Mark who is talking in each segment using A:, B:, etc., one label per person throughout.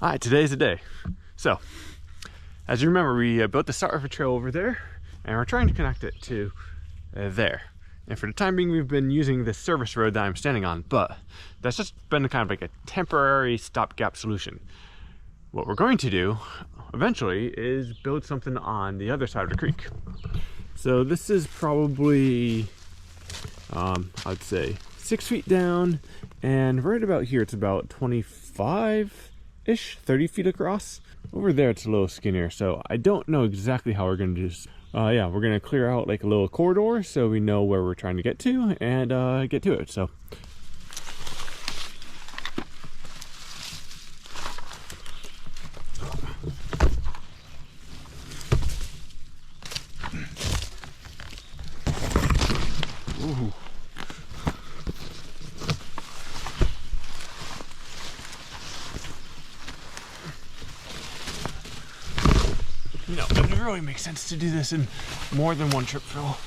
A: All right, today's the day. So, as you remember, we built the Salt River Trail over there, and we're trying to connect it to there. And for the time being, we've been using this service road that I'm standing on, but that's just been kind of like a temporary stopgap solution. What we're going to do eventually is build something on the other side of the creek. So this is probably, I'd say 6 feet down, and right about here it's about 25-ish, 30 feet across. Over there it's a little skinnier, so I don't know exactly how we're going to do this. Yeah, we're going to clear out like a little corridor so we know where we're trying to get to and get to it. So ooh. You know, it really makes sense to do this in more than one trip fill.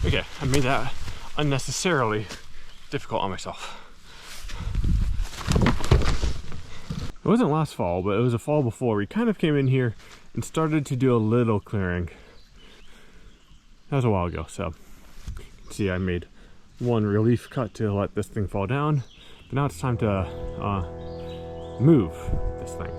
A: Okay, I made that unnecessarily difficult on myself. It wasn't last fall, but it was a fall before. We kind of came in here and started to do a little clearing. That was a while ago, so see, I made one relief cut to let this thing fall down, but now it's time to move this thing.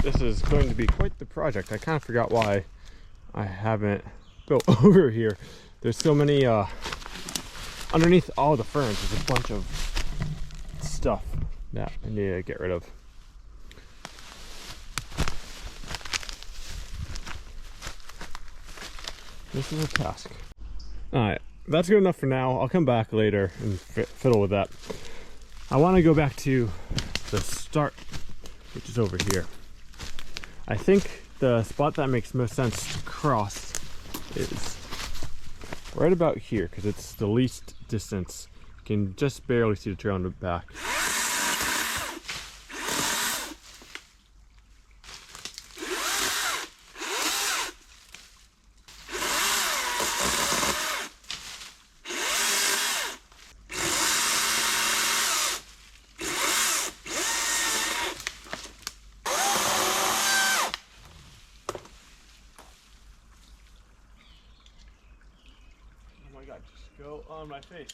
A: This is going to be quite the project. I kind of forgot why I haven't built over here. There's so many, underneath all the ferns, there's a bunch of stuff that I need to get rid of. This is a task. Alright, that's good enough for now. I'll come back later and fiddle with that. I want to go back to the start, which is over here. I think the spot that makes most sense to cross is right about here, because it's the least distance. You can just barely see the trail in the back. that just go on my face?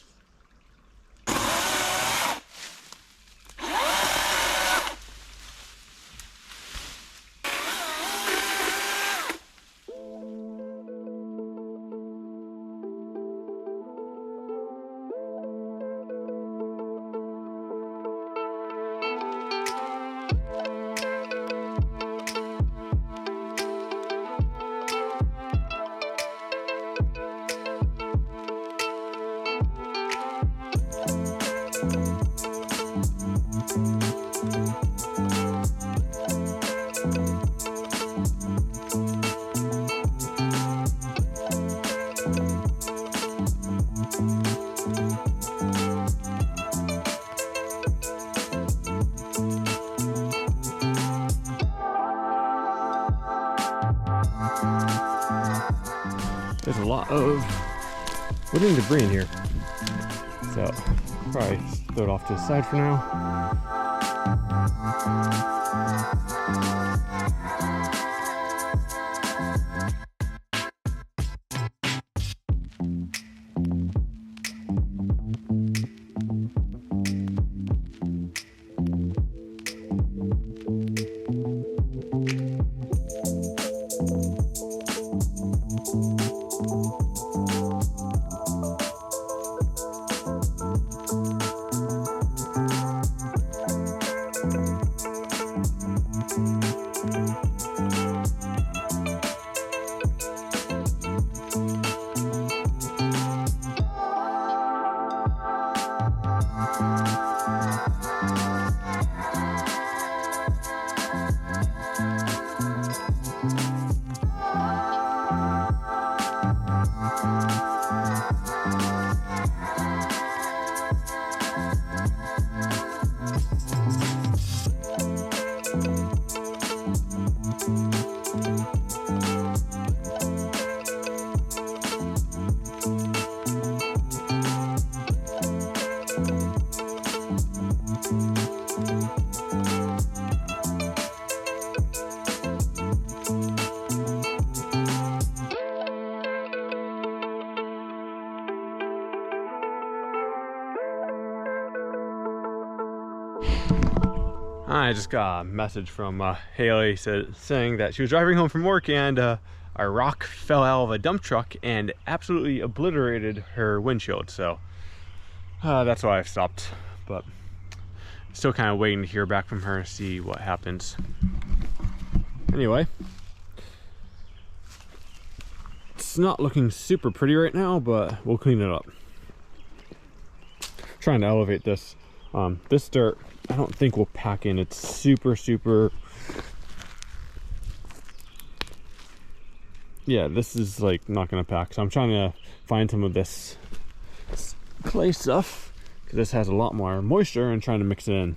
A: There's a lot of wooden debris in here, so probably throw it off to the side for now. I just got a message from Haley saying that she was driving home from work and a rock fell out of a dump truck and absolutely obliterated her windshield. So that's why I've stopped, but still kind of waiting to hear back from her to see what happens. Anyway, it's not looking super pretty right now, but we'll clean it up. Trying to elevate this. This dirt, I don't think will pack in. It's super, yeah, this is like not gonna pack. So I'm trying to find some of this clay stuff because this has a lot more moisture and trying to mix it in.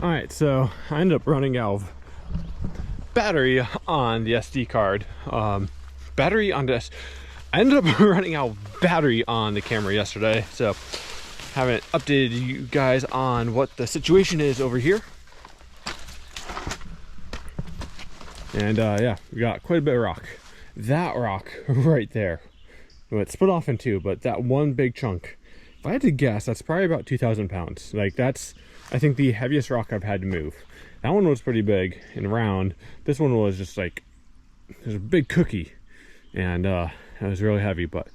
A: All right, so I ended up running out of battery on the SD card. Battery on this. I ended up running out of battery on the camera yesterday, so haven't updated you guys on what the situation is over here. And yeah, we got quite a bit of rock. That rock right there, well, it split off in two, but that one big chunk, if I had to guess, that's probably about 2,000 pounds. Like, that's, I think, the heaviest rock I've had to move. That one was pretty big and round. This one was just like, it was a big cookie, and it was really heavy, but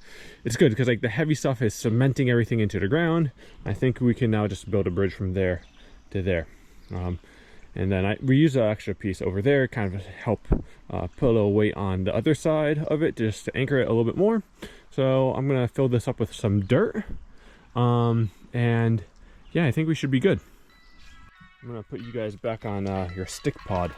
A: it's good because like the heavy stuff is cementing everything into the ground. I think we can now just build a bridge from there to there. And then we use an extra piece over there, kind of help put a little weight on the other side of it, just to anchor it a little bit more. So I'm gonna fill this up with some dirt. And yeah, I think we should be good. I'm gonna put you guys back on your stick pod.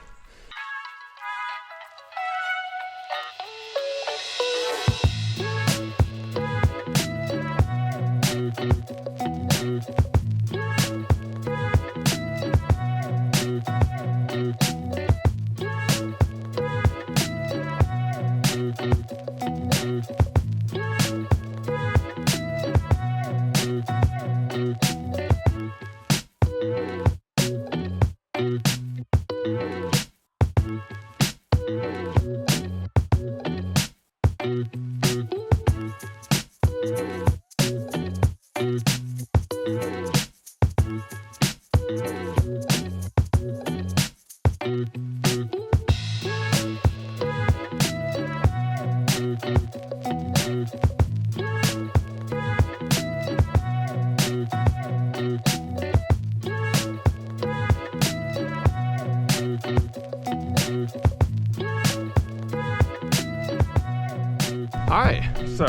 A: All right, so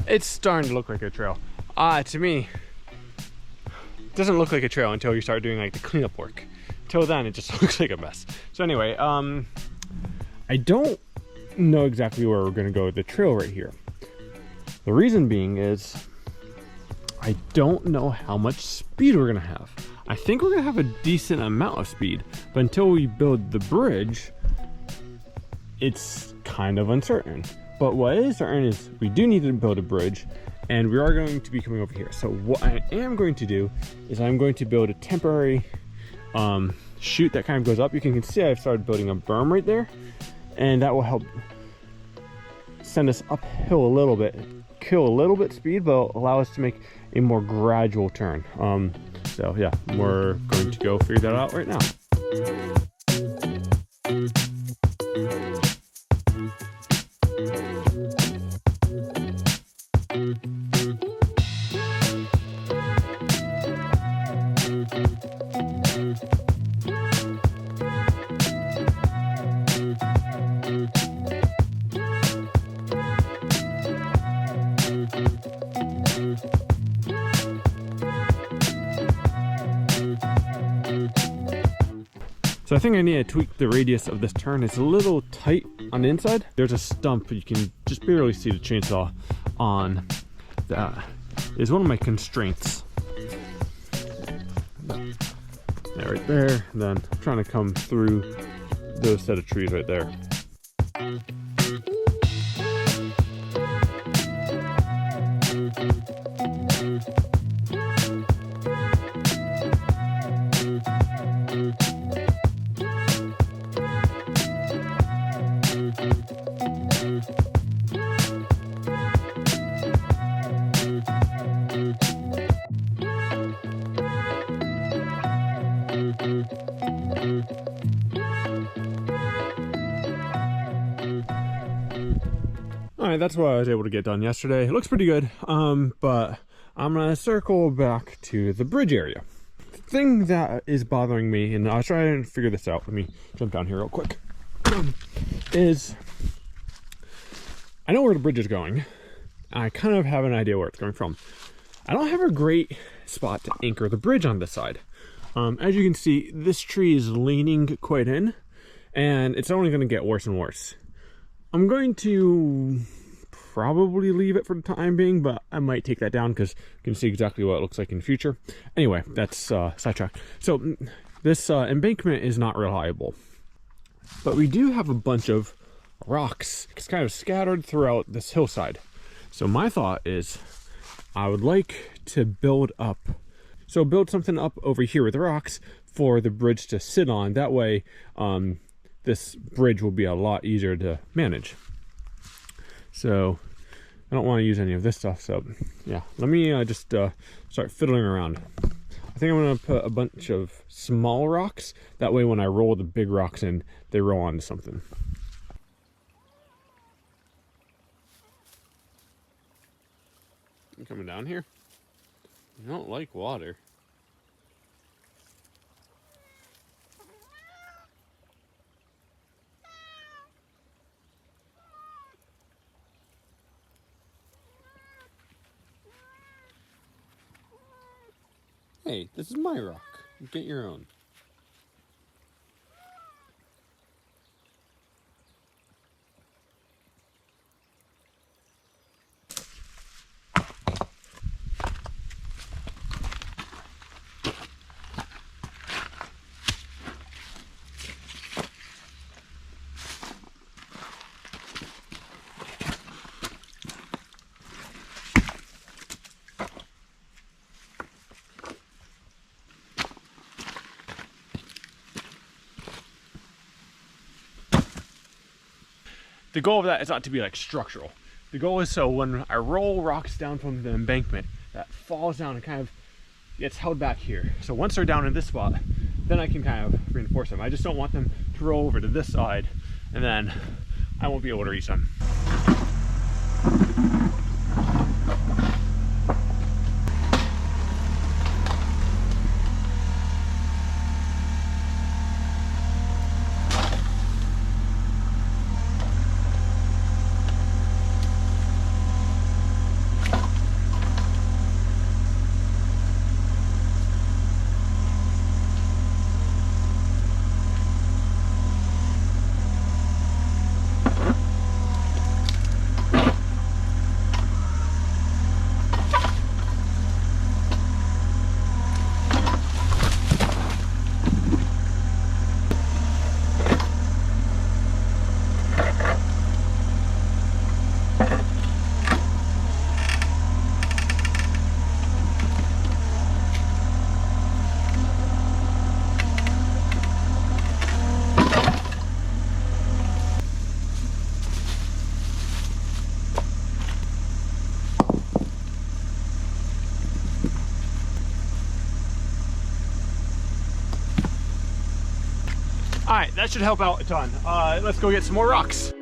A: it's starting to look like a trail. To me, it doesn't look like a trail until you start doing like the cleanup work. Till then, it just looks like a mess. So anyway, I don't know exactly where we're gonna go with the trail right here. The reason being is I don't know how much speed we're gonna have. I think we're gonna have a decent amount of speed, but until we build the bridge, it's kind of uncertain. But what is certain is we do need to build a bridge, and we are going to be coming over here. So what I am going to do is I'm going to build a temporary chute that kind of goes up. You can see I've started building a berm right there, and that will help send us uphill a little bit, kill a little bit speed, but allow us to make a more gradual turn. So yeah, we're going to go figure that out right now. So I think I need to tweak the radius of this turn. It's a little tight on the inside. There's a stump, you can just barely see the chainsaw on. That is one of my constraints. Yeah, right there. And then I'm trying to come through those set of trees right there. Alright, that's what I was able to get done yesterday. It looks pretty good, but I'm gonna circle back to the bridge area. The thing that is bothering me, and I'll try and figure this out, let me jump down here real quick, is I know where the bridge is going. I kind of have an idea where it's coming from. I don't have a great spot to anchor the bridge on this side. As you can see, this tree is leaning quite in, and it's only going to get worse and worse. I'm going to probably leave it for the time being, but I might take that down because you can see exactly what it looks like in the future. Anyway, that's sidetracked. So this embankment is not reliable. But we do have a bunch of rocks. It's kind of scattered throughout this hillside. So my thought is I would like to build something up over here with rocks for the bridge to sit on. That way, this bridge will be a lot easier to manage. So I don't want to use any of this stuff. So yeah, let me just start fiddling around. I think I'm going to put a bunch of small rocks. That way when I roll the big rocks in, they roll onto something. You coming down here? I don't like water. Hey, this is my rock. Get your own. The goal of that is not to be like structural. The goal is so when I roll rocks down from the embankment, that falls down and kind of gets held back here. So once they're down in this spot, then I can kind of reinforce them. I just don't want them to roll over to this side and then I won't be able to reach them. All right, that should help out a ton. Let's go get some more rocks.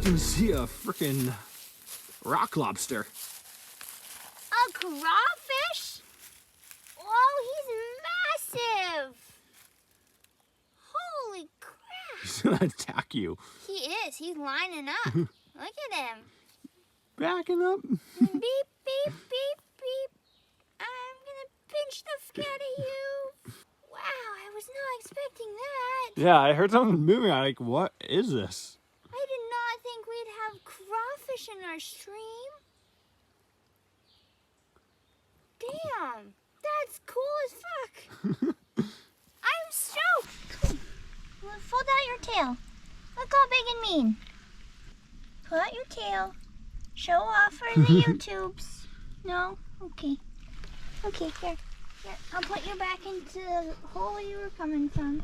A: expecting to see a freaking rock lobster.
B: A crawfish? Oh, he's massive! Holy crap!
A: He's gonna attack you.
B: He is. He's lining up. Look at him.
A: Backing up.
B: Beep, beep, beep, beep. I'm gonna pinch the f*** out of you. Wow, I was not expecting that.
A: Yeah, I heard something moving. I'm like, what is this?
B: I did not think we'd have crawfish in our stream. Damn, that's cool as fuck. I'm stoked. Well, fold out your tail. Look how big and mean. Pull out your tail. Show off for the YouTubes. No? Okay. Okay, here. Here, I'll put you back into the hole you were coming from.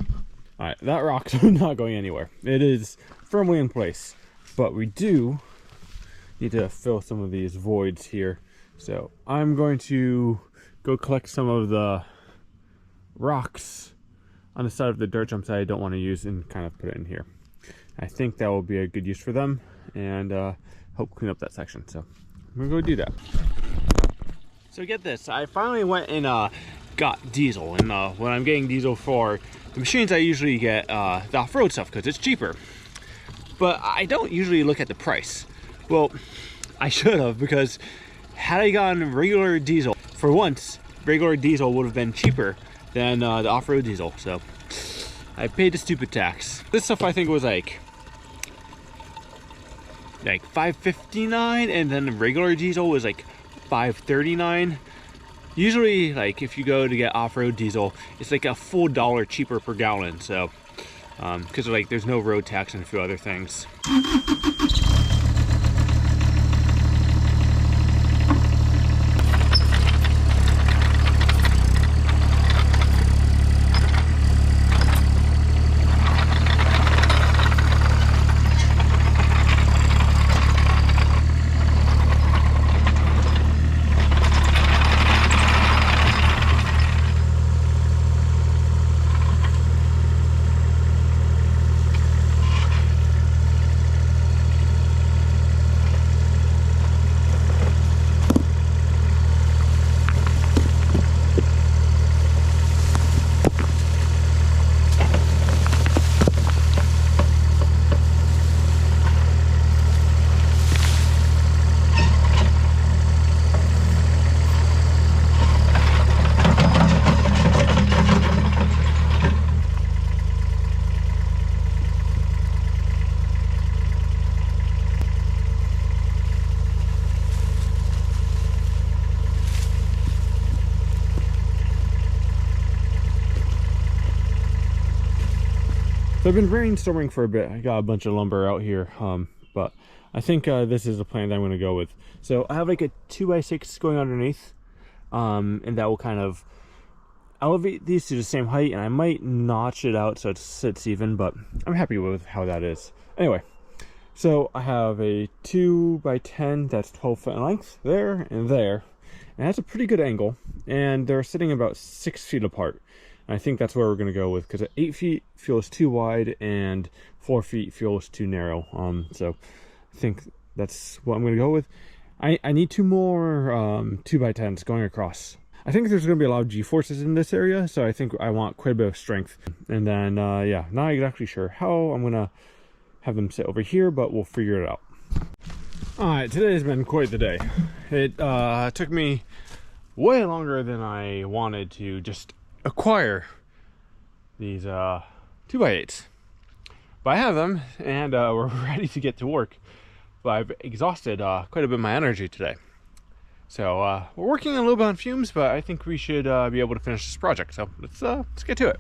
A: Alright, that rock's not going anywhere. It is firmly in place. But we do need to fill some of these voids here. So I'm going to go collect some of the rocks on the side of the dirt jumps that I don't want to use and kind of put it in here. I think that will be a good use for them and help clean up that section. So I'm going to go do that. So get this, I finally went and got diesel. And when I'm getting diesel for the machines, I usually get the off-road stuff because it's cheaper. But I don't usually look at the price. Well, I should have, because had I gotten regular diesel, for once, regular diesel would have been cheaper than the off-road diesel. So I paid the stupid tax. This stuff I think was like $5.59, and then the regular diesel was like $5.39. Usually, like if you go to get off-road diesel, it's like a full $1 cheaper per gallon. So because like there's no road tax and a few other things. So I've been brainstorming for a bit. I got a bunch of lumber out here, but I think this is the plan that I'm going to go with. So I have like a 2x6 going underneath, and that will kind of elevate these to the same height, and I might notch it out so it sits even, but I'm happy with how that is. Anyway, so I have a 2x10 that's 12 foot in length, there and there, and that's a pretty good angle, and they're sitting about 6 feet apart. I think that's where we're going to go with, because 8 feet feels too wide and 4 feet feels too narrow. So I think that's what I'm going to go with. I need 2 more 2x10s going across. I think there's going to be a lot of G-forces in this area, so I think I want quite a bit of strength. And then, yeah, not exactly sure how I'm going to have them sit over here, but we'll figure it out. Alright, today has been quite the day. It took me way longer than I wanted to just acquire these 2x8s, but I have them and we're ready to get to work. But I've exhausted quite a bit of my energy today, so we're working a little bit on fumes, but I think we should be able to finish this project. So let's get to it.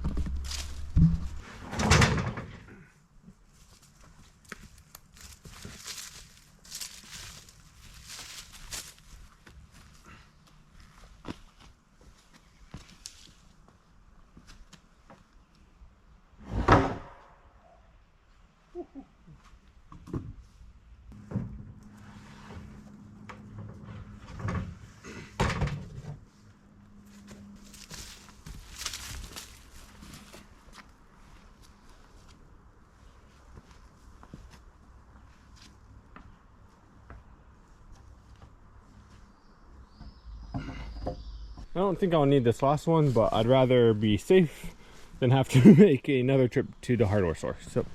A: I don't think I'll need this last one, but I'd rather be safe than have to make another trip to the hardware store. So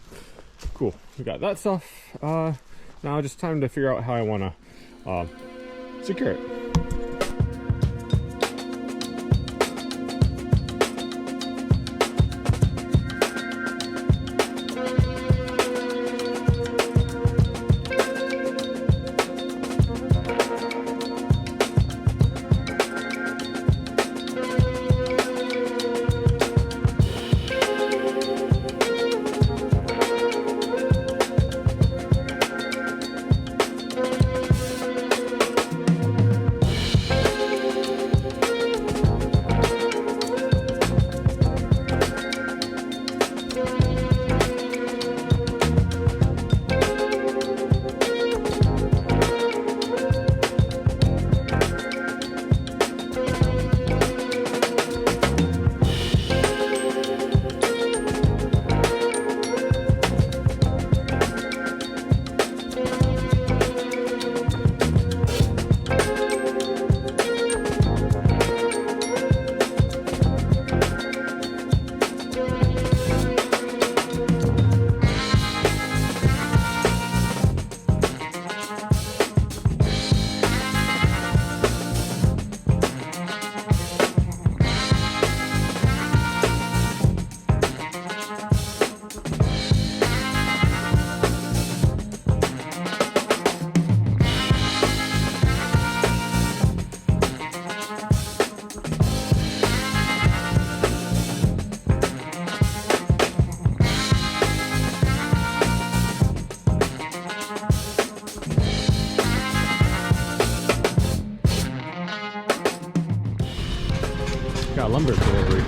A: cool, we got that stuff. Now just time to figure out how I want to secure it. Got lumber delivery.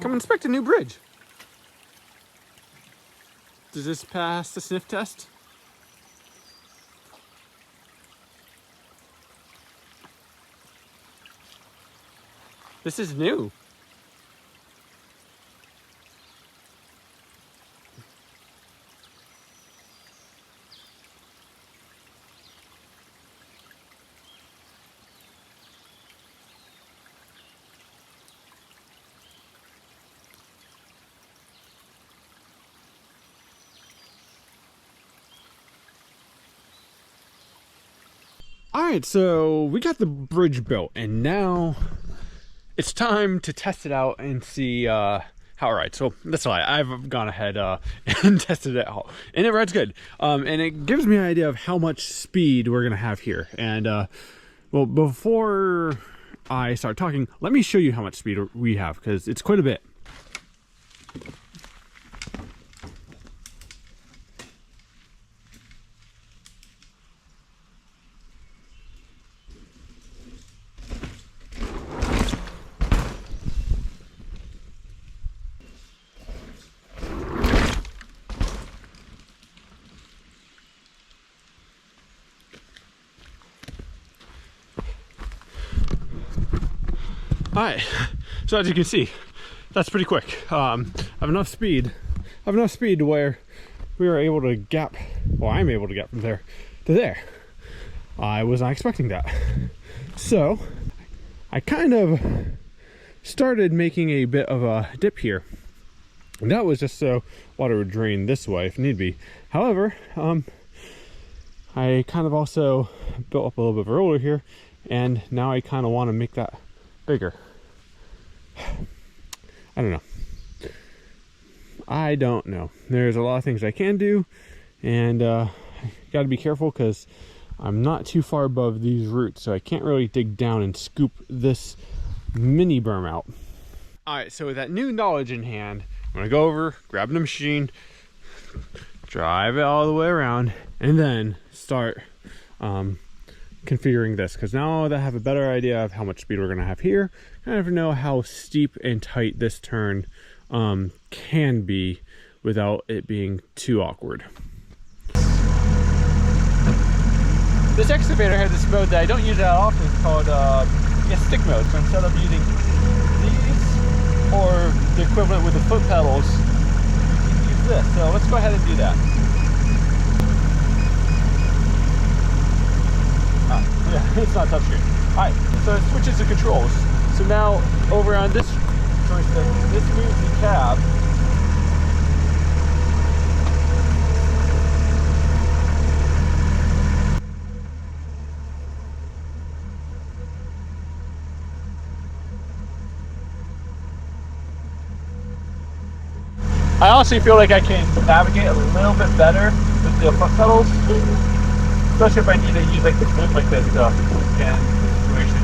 A: Come inspect a new bridge. Does this pass the sniff test? This is new. All right, so we got the bridge built, and now it's time to test it out and see how it rides. So that's why I've gone ahead and tested it out, and it rides good. And it gives me an idea of how much speed we're gonna have here. And well, before I start talking, let me show you how much speed we have, because it's quite a bit. Alright, so as you can see, that's pretty quick. I have enough speed to where we are able to gap, well, I'm able to gap from there to there. I was not expecting that. So I kind of started making a bit of a dip here. And that was just so water would drain this way if need be. However, I kind of also built up a little bit of a roller here, and now I kind of want to make that bigger. I don't know. There's a lot of things I can do, and got to be careful because I'm not too far above these roots, so I can't really dig down and scoop this mini berm out. All right, so with that new knowledge in hand, I'm gonna go over, grab the machine, drive it all the way around, and then start configuring this, because now that I have a better idea of how much speed we're gonna have here, I kind of know how steep and tight this turn can be without it being too awkward. This excavator has this mode that I don't use that often. It's called stick mode. So instead of using these or the equivalent with the foot pedals, you can use this. So let's go ahead and do that. Yeah, it's not touchscreen. Alright, so it switches the controls. So now over on this joystick, this moves the cab. I honestly feel like I can navigate a little bit better with the foot pedals, especially if I need to use like the flip like this stuff in situations.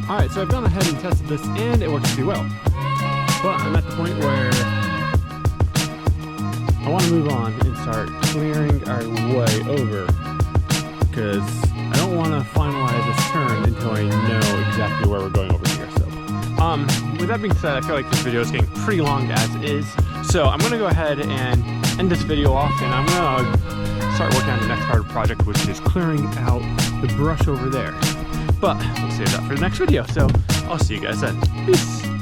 A: Alright, so I've gone ahead and tested this and it works pretty well. But I'm at the point where I want to move on and start clearing our way over, because I don't want to finalize this turn until I know exactly where we're going over here. So, with that being said, I feel like this video is getting pretty long as is. So I'm going to go ahead and end this video off, and I'm going to start working on the next part of the project, which is clearing out the brush over there. But we'll save that for the next video, so I'll see you guys then. Peace!